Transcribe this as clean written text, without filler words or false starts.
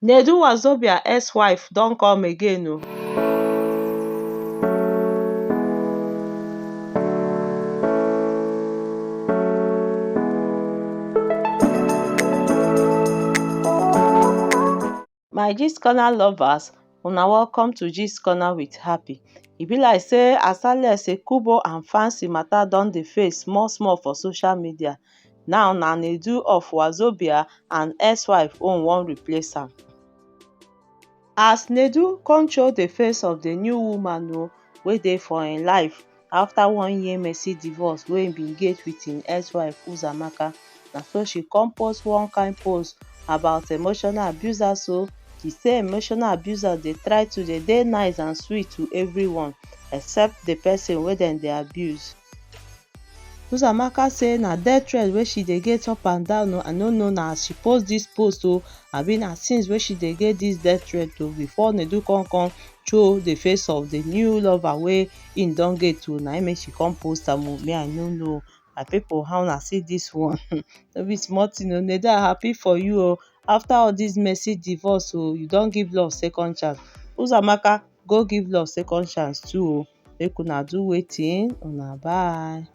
Nedu Wazobia Ex Wife don come again o. My gist corner lovers, una welcome to gist corner with Happy. E be like say as Ekubo and Fancy matter don dey face small small for social media. Now na Nedu of Wazobia and Ex Wife own wan replace am. As Nedu come show the face of the new woman wey dey for im life after 1 year messy divorce wey im bin get with im ex-wife Uzamaka, na so she come post one kind post about emotional abusers o. She say emotional abusers dey try to dey nice and sweet to everyone except the person wey dem dey abuse. Uzamaka say na death threat wey she dey get up and down o. I no know na as she post dis post o abi na since wey she dey get dis death threat o before Nedu come show the face of the new lover wey im don get o. Na im make she come post am o. Me I no know. My people, how una see dis one? No be small thing o. Nedu, I happy for you o. After all dis messy divorce o, you don give love second chance. Uzamaka, go give love second chance too o. Make una do wetin una bye.